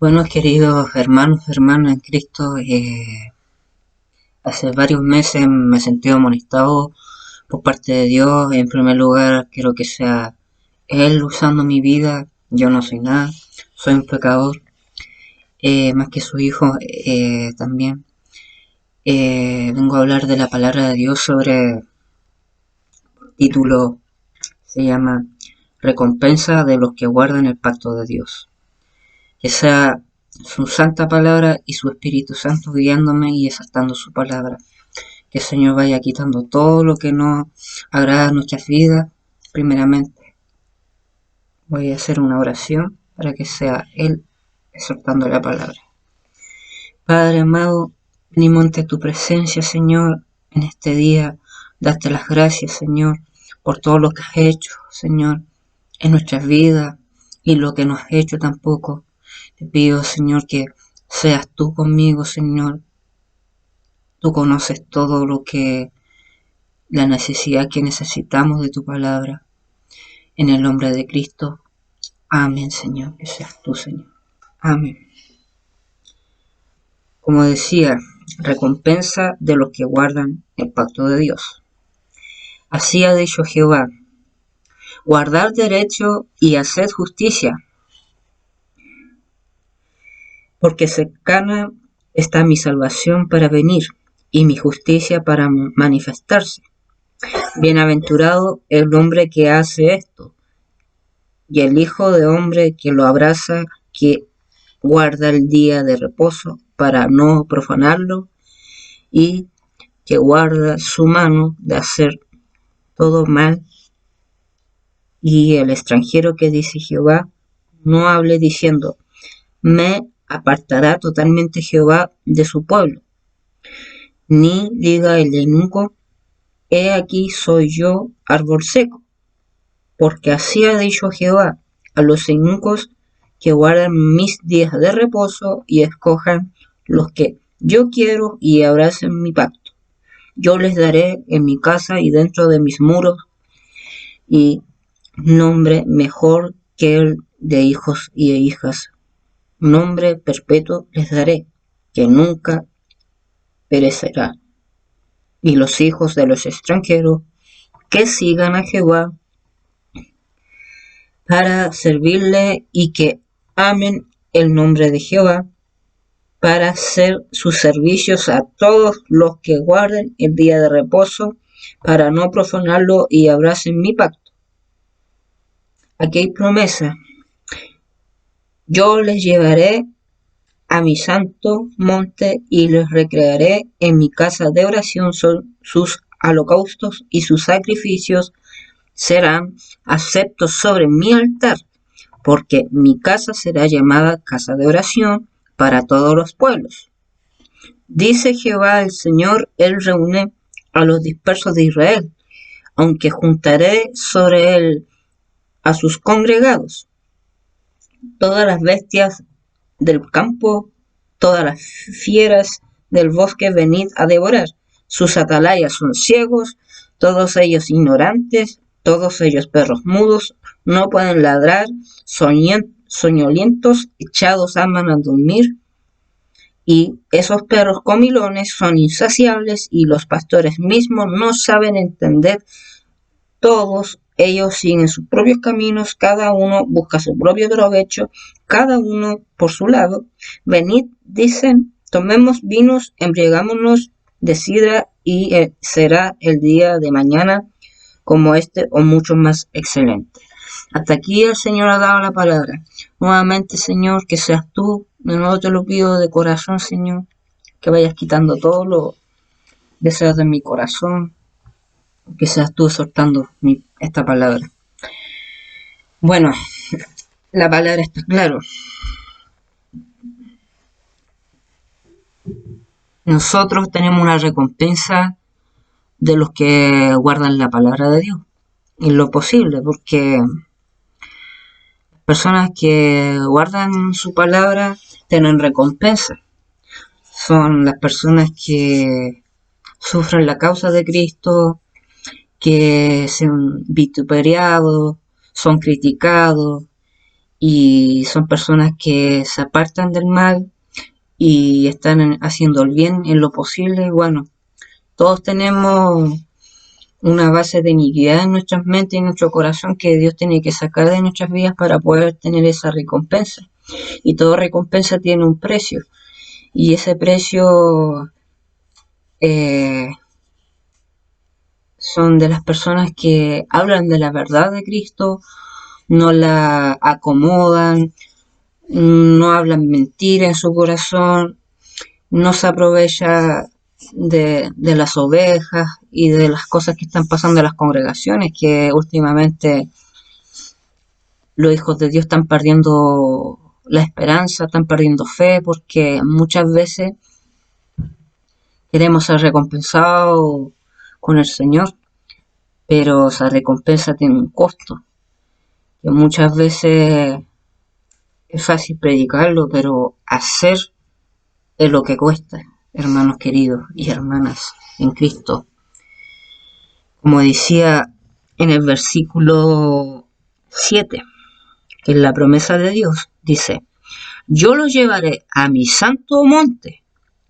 Bueno, queridos hermanos, hermanas en Cristo, hace varios meses me he sentido amonestado por parte de Dios. En primer lugar, quiero que sea Él usando mi vida. Yo no soy nada, soy un pecador, más que su hijo también. Vengo a hablar de la palabra de Dios sobre título, se llama Recompensa de los que guardan el pacto de Dios. Que sea su santa palabra y su Espíritu Santo guiándome y exaltando su palabra. Que el Señor vaya quitando todo lo que no agrada a nuestras vidas. Primeramente voy a hacer una oración para que sea Él exaltando la palabra. Padre amado, venimos ante tu presencia, Señor, en este día. Darte las gracias, Señor, por todo lo que has hecho, Señor, en nuestras vidas y lo que no has hecho tampoco. Te pido, Señor, que seas tú conmigo, Señor. Tú conoces todo lo que, la necesidad que necesitamos de tu palabra. En el nombre de Cristo. Amén, Señor. Que seas tú, Señor. Amén. Como decía, recompensa de los que guardan el pacto de Dios. Así ha dicho Jehová: guardad derecho y haced justicia, porque cercana está mi salvación para venir, y mi justicia para manifestarse. Bienaventurado el hombre que hace esto, y el hijo de hombre que lo abraza, que guarda el día de reposo para no profanarlo, y que guarda su mano de hacer todo mal. Y el extranjero que dice Jehová, no hable diciendo: me apartará totalmente Jehová de su pueblo. Ni diga el eunuco: he aquí soy yo árbol seco. Porque así ha dicho Jehová a los eunucos que guardan mis días de reposo y escojan los que yo quiero y abracen mi pacto. Yo les daré en mi casa y dentro de mis muros, y nombre mejor que el de hijos y de hijas. Nombre perpetuo les daré, que nunca perecerá. Y los hijos de los extranjeros que sigan a Jehová para servirle y que amen el nombre de Jehová, para hacer sus servicios a todos los que guarden el día de reposo, para no profanarlo y abracen mi pacto. Aquí hay promesa. Yo les llevaré a mi santo monte y les recrearé en mi casa de oración. Sus holocaustos y sus sacrificios serán aceptos sobre mi altar, porque mi casa será llamada casa de oración para todos los pueblos. Dice Jehová el Señor, Él reúne a los dispersos de Israel, aunque juntaré sobre él a sus congregados. Todas las bestias del campo, todas las fieras del bosque, venid a devorar. Sus atalayas son ciegos, todos ellos ignorantes, todos ellos perros mudos, no pueden ladrar, soñolientos, echados aman a dormir. Y esos perros comilones son insaciables, y los pastores mismos no saben entender. Todos ellos siguen sus propios caminos, cada uno busca su propio provecho, cada uno por su lado. Venid, dicen, tomemos vinos, embriagámonos de sidra, y será el día de mañana como este o mucho más excelente. Hasta aquí el Señor ha dado la palabra. Nuevamente, Señor, que seas tú, de nuevo te lo pido de corazón, Señor, que vayas quitando todos los deseos de mi corazón, que seas tú soltando esta palabra. Bueno, la palabra está claro. Nosotros tenemos una recompensa de los que guardan la palabra de Dios, en lo posible, porque personas que guardan su palabra tienen recompensa. Son las personas que sufren la causa de Cristo, que son vituperados, son criticados, y son personas que se apartan del mal y están haciendo el bien en lo posible. Bueno, todos tenemos una base de iniquidad en nuestras mentes y en nuestro corazón que Dios tiene que sacar de nuestras vidas para poder tener esa recompensa. Y toda recompensa tiene un precio. Y ese precio son de las personas que hablan de la verdad de Cristo, no la acomodan, no hablan mentira en su corazón, no se aprovecha de las ovejas y de las cosas que están pasando en las congregaciones, que últimamente los hijos de Dios están perdiendo la esperanza, están perdiendo fe, porque muchas veces queremos ser recompensados con el Señor, pero esa recompensa tiene un costo, que muchas veces es fácil predicarlo, pero hacer es lo que cuesta, hermanos queridos y hermanas en Cristo. Como decía en el versículo 7, que es la promesa de Dios, dice: yo los llevaré a mi santo monte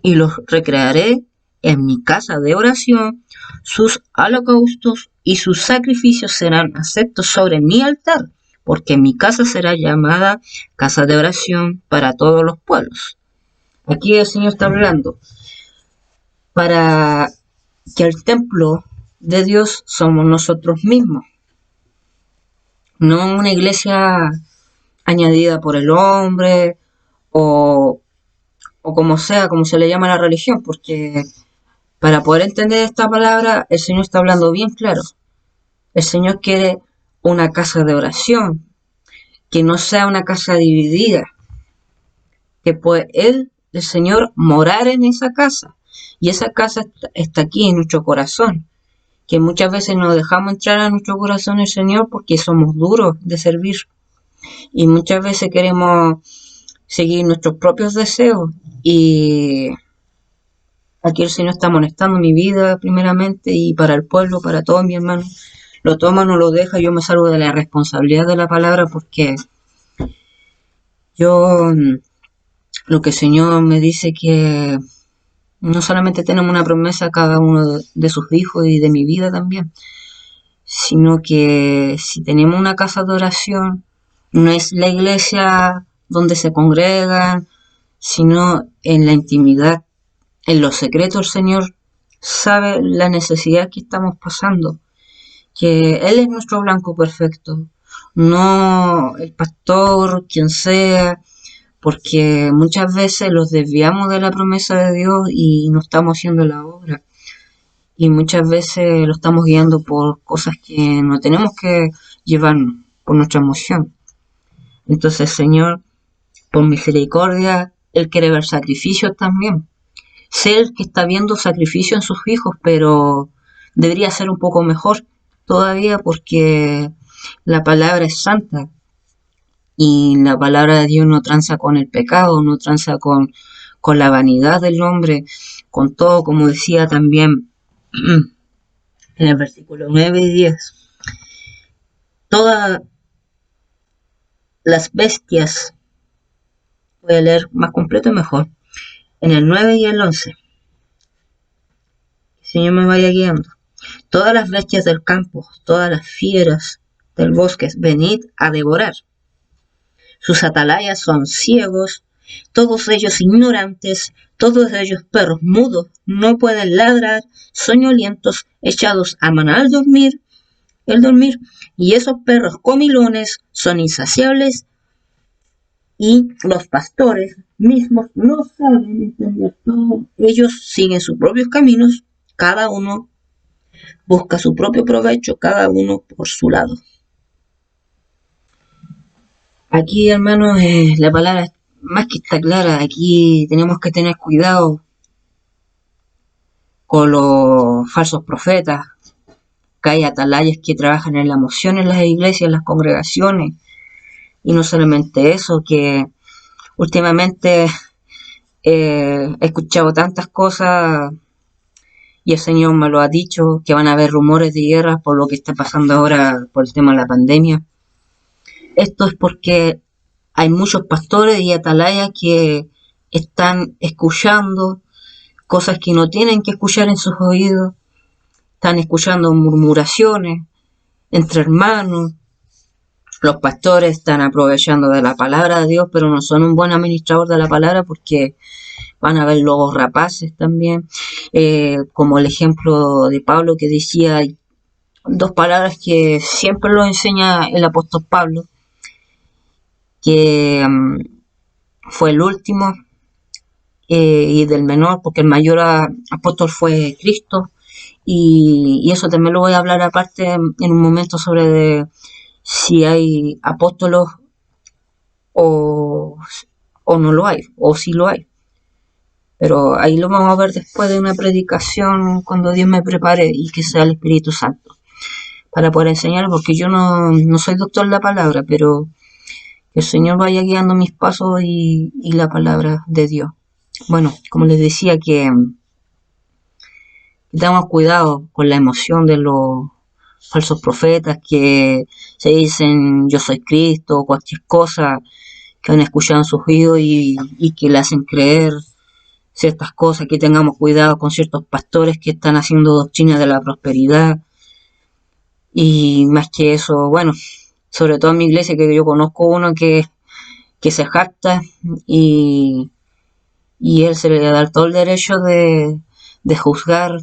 y los recrearé en mi casa de oración, sus holocaustos y sus sacrificios serán aceptos sobre mi altar, porque mi casa será llamada casa de oración para todos los pueblos. Aquí el Señor está hablando para que el templo de Dios somos nosotros mismos, no una iglesia añadida por el hombre o como sea, como se le llama a la religión, porque para poder entender esta palabra, el Señor está hablando bien claro. El Señor quiere una casa de oración, que no sea una casa dividida, que puede Él, el Señor, morar en esa casa. Y esa casa está aquí en nuestro corazón, que muchas veces no dejamos entrar a nuestro corazón el Señor porque somos duros de servir. Y muchas veces queremos seguir nuestros propios deseos y aquí el Señor está amonestando mi vida primeramente y para el pueblo, para todos mis hermanos. Lo toma, no lo deja, yo me salgo de la responsabilidad de la palabra porque yo, lo que el Señor me dice que no solamente tenemos una promesa a cada uno de sus hijos y de mi vida también, sino que si tenemos una casa de oración, no es la iglesia donde se congregan, sino en la intimidad, en los secretos. El Señor sabe la necesidad que estamos pasando, que Él es nuestro blanco perfecto, no el pastor, quien sea, porque muchas veces los desviamos de la promesa de Dios y no estamos haciendo la obra. Y muchas veces lo estamos guiando por cosas que no tenemos que llevarnos, por nuestra emoción. Entonces, Señor, por misericordia, Él quiere ver sacrificios también. Sé el que está viendo sacrificio en sus hijos, pero debería ser un poco mejor todavía porque la palabra es santa y la palabra de Dios no tranza con el pecado, no tranza con la vanidad del hombre, con todo, como decía también en el versículo 9 y 10. Todas las bestias, voy a leer más completo y mejor, en el 9 y el 11. El Señor me vaya guiando. Todas las bestias del campo, todas las fieras del bosque, venid a devorar. Sus atalayas son ciegos, todos ellos ignorantes, todos ellos perros mudos, no pueden ladrar, soñolientos, echados a maná al dormir, y esos perros comilones son insaciables, y los pastores mismos no saben entender todo. Ellos siguen sus propios caminos, cada uno busca su propio provecho, cada uno por su lado. Aquí, hermanos, la palabra más que está clara. Aquí tenemos que tener cuidado con los falsos profetas, que hay atalayas que trabajan en la emoción en las iglesias, en las congregaciones, y no solamente eso, que últimamente he escuchado tantas cosas y el Señor me lo ha dicho, que van a haber rumores de guerra por lo que está pasando ahora por el tema de la pandemia. Esto es porque hay muchos pastores y atalayas que están escuchando cosas que no tienen que escuchar en sus oídos, están escuchando murmuraciones entre hermanos. Los pastores están aprovechando de la palabra de Dios, pero no son un buen administrador de la palabra porque van a haber lobos rapaces también, como el ejemplo de Pablo que decía dos palabras que siempre lo enseña el apóstol Pablo, que fue el último y del menor, porque el mayor apóstol fue Cristo, y eso también lo voy a hablar aparte en un momento sobre si hay apóstolos o no lo hay, o si lo hay. Pero ahí lo vamos a ver después de una predicación cuando Dios me prepare y que sea el Espíritu Santo para poder enseñar, porque yo no soy doctor en la palabra, pero que el Señor vaya guiando mis pasos y la palabra de Dios. Bueno, como les decía que tengamos cuidado con la emoción de los falsos profetas que se dicen yo soy Cristo o cualquier cosa que han escuchado en sus oídos y que le hacen creer ciertas cosas, que tengamos cuidado con ciertos pastores que están haciendo doctrina de la prosperidad. Y más que eso, bueno, sobre todo en mi iglesia, que yo conozco uno que se jacta y él se le da todo el derecho de juzgar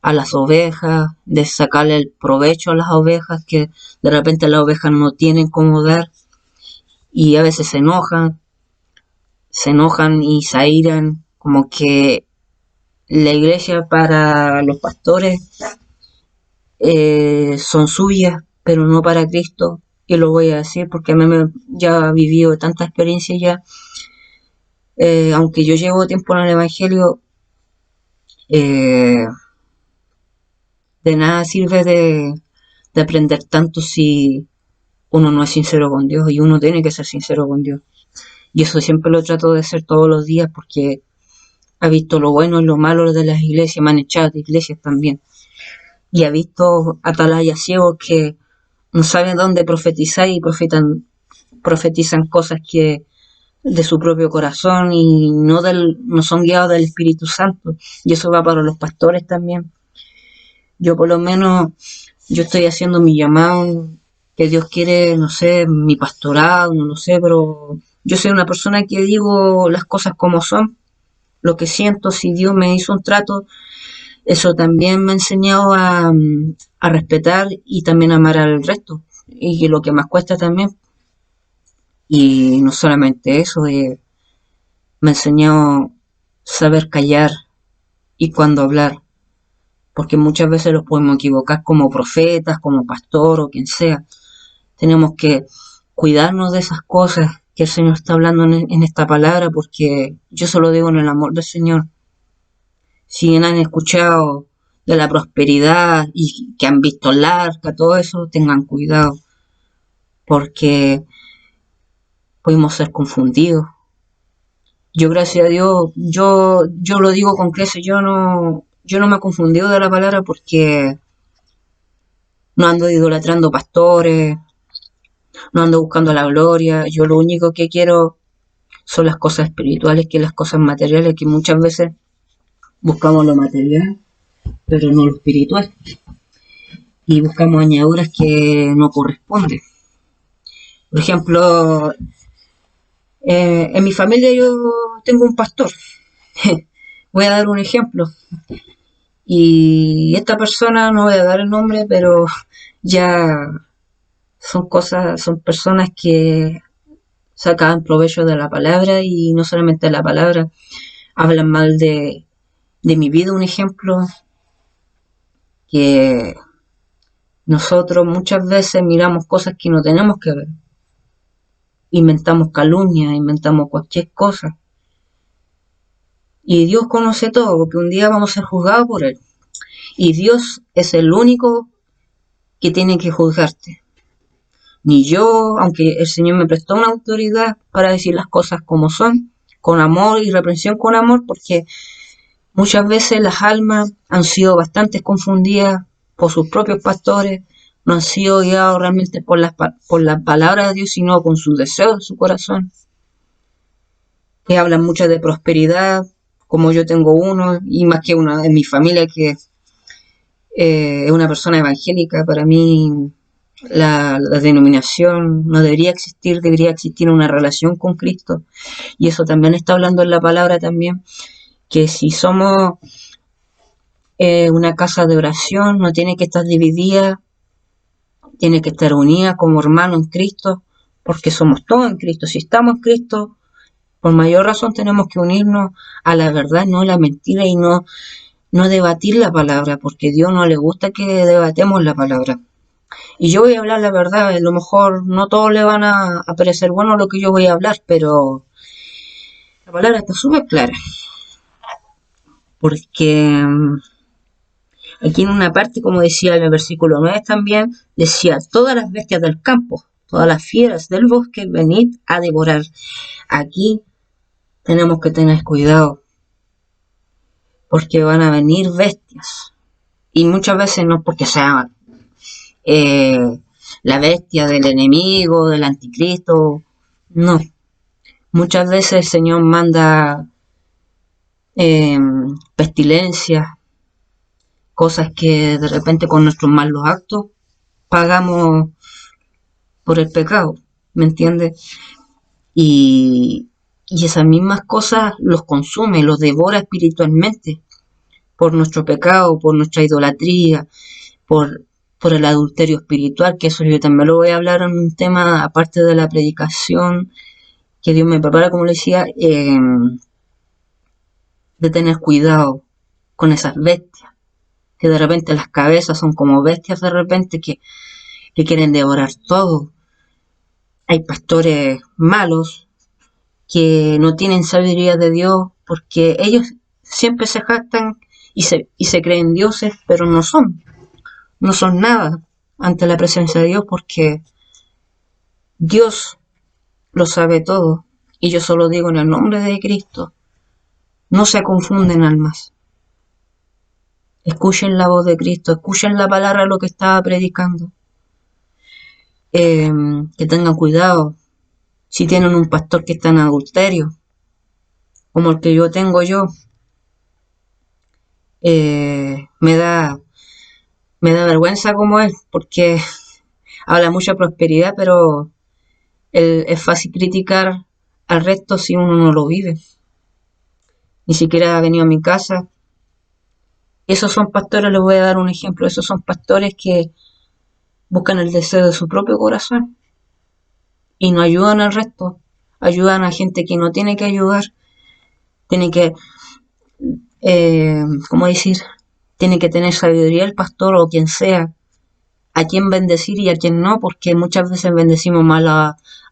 a las ovejas, de sacarle el provecho a las ovejas, que de repente las ovejas no tienen cómo dar y a veces se enojan y se airan, como que la iglesia para los pastores son suyas, pero no para Cristo. Y lo voy a decir porque a mí ya he vivido tanta experiencia ya, aunque yo llevo tiempo en el Evangelio, de nada sirve de aprender tanto si uno no es sincero con Dios, y uno tiene que ser sincero con Dios. Y eso siempre lo trato de hacer todos los días porque he visto lo bueno y lo malo de las iglesias, me han echado de iglesias también. Y he visto atalayas ciegos que no saben dónde profetizar y profetizan cosas que de su propio corazón y no son guiados del Espíritu Santo. Y eso va para los pastores también. Yo por lo menos, yo estoy haciendo mi llamado, que Dios quiere, no sé, mi pastorado, no lo sé, pero yo soy una persona que digo las cosas como son, lo que siento. Si Dios me hizo un trato, eso también me ha enseñado a respetar y también a amar al resto, y lo que más cuesta también. Y no solamente eso, me ha enseñado a saber callar y cuándo hablar, porque muchas veces los podemos equivocar como profetas, como pastor o quien sea. Tenemos que cuidarnos de esas cosas que el Señor está hablando en esta palabra, porque yo se lo digo en el amor del Señor. Si han escuchado de la prosperidad y que han visto el arca, todo eso, tengan cuidado, porque podemos ser confundidos. Yo, gracias a Dios, yo lo digo con creces, yo no me he confundido de la palabra porque no ando idolatrando pastores, no ando buscando la gloria. Yo lo único que quiero son las cosas espirituales que las cosas materiales, que muchas veces buscamos lo material, pero no lo espiritual. Y buscamos añadiduras que no corresponden. Por ejemplo, en mi familia yo tengo un pastor. Voy a dar un ejemplo. Y esta persona, no voy a dar el nombre, pero ya son personas que sacan provecho de la palabra, y no solamente de la palabra, hablan mal de mi vida. Un ejemplo, que nosotros muchas veces miramos cosas que no tenemos que ver, inventamos calumnias, inventamos cualquier cosa, y Dios conoce todo, porque un día vamos a ser juzgados por Él, y Dios es el único que tiene que juzgarte. Ni yo, aunque el Señor me prestó una autoridad para decir las cosas como son, con amor y reprensión con amor, porque muchas veces las almas han sido bastante confundidas por sus propios pastores, no han sido guiados realmente por por la palabra de Dios, sino con sus deseos de su corazón, que hablan mucho de prosperidad, como yo tengo uno, y más que una en mi familia que es una persona evangélica. Para mí la denominación no debería existir, debería existir una relación con Cristo. Y eso también está hablando en la palabra también, que si somos una casa de oración, no tiene que estar dividida, tiene que estar unida como hermanos en Cristo, porque somos todos en Cristo. Si estamos en Cristo, por mayor razón tenemos que unirnos a la verdad, no a la mentira, y no debatir la palabra, porque a Dios no le gusta que debatemos la palabra. Y yo voy a hablar la verdad, a lo mejor no todos le van a parecer bueno lo que yo voy a hablar, pero la palabra está súper clara, porque aquí en una parte, como decía en el versículo 9 también, decía, todas las bestias del campo, todas las fieras del bosque, venid a devorar. Aquí tenemos que tener cuidado, porque van a venir bestias. Y muchas veces no es porque sea la bestia del enemigo, del anticristo, no. Muchas veces el Señor manda eh, pestilencias, cosas que de repente con nuestros malos actos pagamos por el pecado, ¿me entiendes? Y esas mismas cosas los consume, los devora espiritualmente por nuestro pecado, por nuestra idolatría, por, por el adulterio espiritual, que eso yo también lo voy a hablar en un tema aparte de la predicación, que Dios me prepara, como le decía, de tener cuidado con esas bestias, que de repente las cabezas son como bestias de repente que quieren devorar todo. Hay pastores malos que no tienen sabiduría de Dios porque ellos siempre se jactan y se creen dioses, pero no son nada ante la presencia de Dios, porque Dios lo sabe todo. Y yo solo digo en el nombre de Cristo, no se confunden almas. Escuchen la voz de Cristo, escuchen la palabra de lo que estaba predicando. Que tengan cuidado si tienen un pastor que está en adulterio, como el que yo tengo yo. Me da vergüenza como él, porque habla mucha prosperidad, pero es fácil criticar al resto si uno no lo vive. Ni siquiera ha venido a mi casa. Esos son pastores, les voy a dar un ejemplo, esos son pastores que buscan el deseo de su propio corazón y no ayudan al resto, ayudan a gente que no tiene que ayudar, tiene que, ¿cómo decir? Tiene que tener sabiduría el pastor o quien sea, a quién bendecir y a quién no, porque muchas veces bendecimos más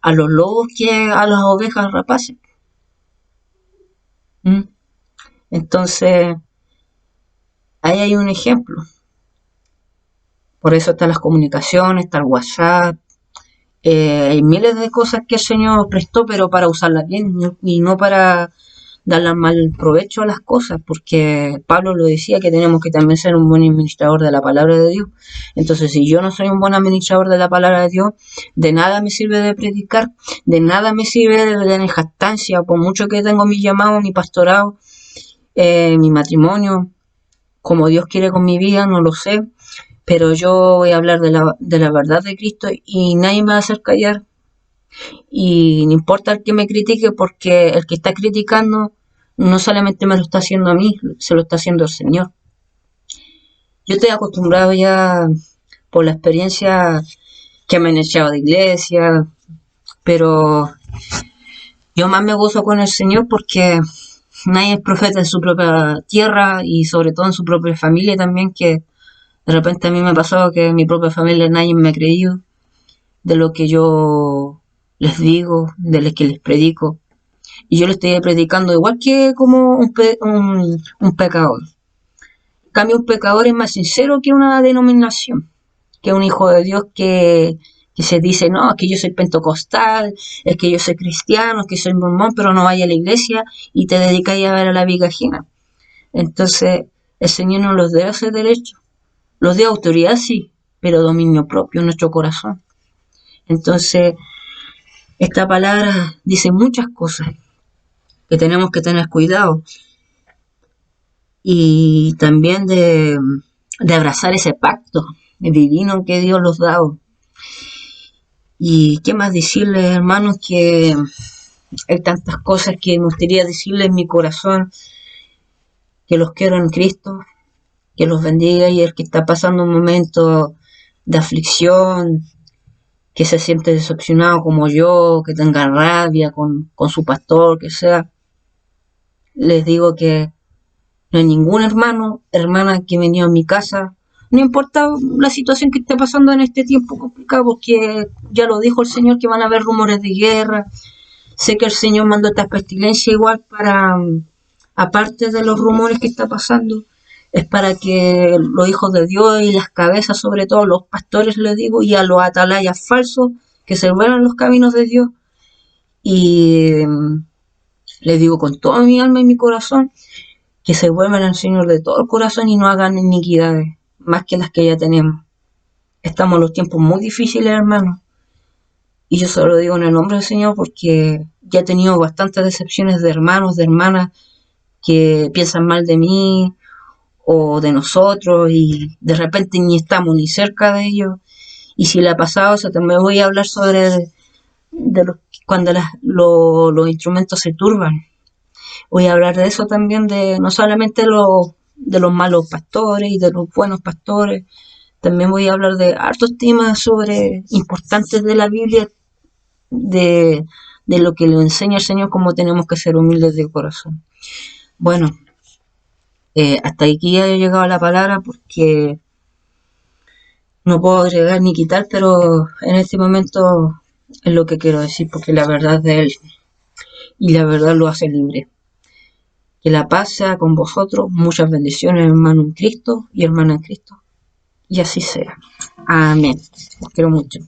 a los lobos que a las ovejas rapaces. ¿Mm? Entonces, ahí hay un ejemplo. Por eso están las comunicaciones, está el WhatsApp. Hay miles de cosas que el Señor prestó, pero para usarlas bien y no para darle mal provecho a las cosas, porque Pablo lo decía que tenemos que también ser un buen administrador de la palabra de Dios. Entonces, si yo no soy un buen administrador de la palabra de Dios, de nada me sirve de predicar, de nada me sirve de tener jactancia, por mucho que tengo mi llamado, mi pastorado, mi matrimonio, como Dios quiere con mi vida, no lo sé, pero yo voy a hablar de la verdad de Cristo y nadie me va a hacer callar. Y no importa el que me critique, porque el que está criticando no solamente me lo está haciendo a mí, se lo está haciendo al Señor. Yo estoy acostumbrado ya por la experiencia que me han echado de iglesia, pero yo más me gozo con el Señor porque nadie es profeta en su propia tierra y sobre todo en su propia familia también, que de repente a mí me ha pasado que en mi propia familia nadie me ha creído de lo que yo les digo, de lo que les predico. Y yo le estoy predicando igual que como un pecador. En cambio, un pecador es más sincero que una denominación, que un hijo de Dios que se dice, no, es que yo soy pentecostal, es que yo soy cristiano, es que soy mormón, pero no vaya a la iglesia y te dedicas a ver a la viga ajena. Entonces, el Señor no los dio ese derecho. Los dio autoridad, sí, pero dominio propio en nuestro corazón. Entonces, esta palabra dice muchas cosas que tenemos que tener cuidado y también de abrazar ese pacto divino que Dios nos ha dado. Y qué más decirles, hermanos, que hay tantas cosas que me gustaría decirles en mi corazón, que los quiero en Cristo, que los bendiga, y el que está pasando un momento de aflicción, que se siente decepcionado como yo, que tenga rabia con su pastor, que sea, les digo que no hay ningún hermano, hermana que venía a mi casa, no importa la situación que esté pasando en este tiempo complicado, porque ya lo dijo el Señor que van a haber rumores de guerra. Sé que el Señor mandó esta pestilencia igual para, aparte de los rumores que está pasando, es para que los hijos de Dios y las cabezas, sobre todo los pastores, les digo, y a los atalayas falsos, que se vuelvan los caminos de Dios. Y les digo con toda mi alma y mi corazón, que se vuelvan al Señor de todo el corazón y no hagan iniquidades, más que las que ya tenemos. Estamos en los tiempos muy difíciles, hermanos. Y yo solo digo en el nombre del Señor porque ya he tenido bastantes decepciones de hermanos, de hermanas que piensan mal de mí o de nosotros y de repente ni estamos ni cerca de ellos. Y si le ha pasado eso, también voy a hablar sobre cuando los instrumentos se turban. Voy a hablar de eso también, de no solamente de los malos pastores y de los buenos pastores. También voy a hablar de hartos temas sobre importantes de la Biblia, de lo que le enseña el Señor, cómo tenemos que ser humildes de corazón. Bueno, hasta aquí he llegado a la palabra porque no puedo agregar ni quitar, pero en este momento es lo que quiero decir, porque la verdad es de Él y la verdad lo hace libre. Que la paz sea con vosotros, muchas bendiciones, hermano en Cristo y hermana en Cristo, y así sea. Amén. Los quiero mucho.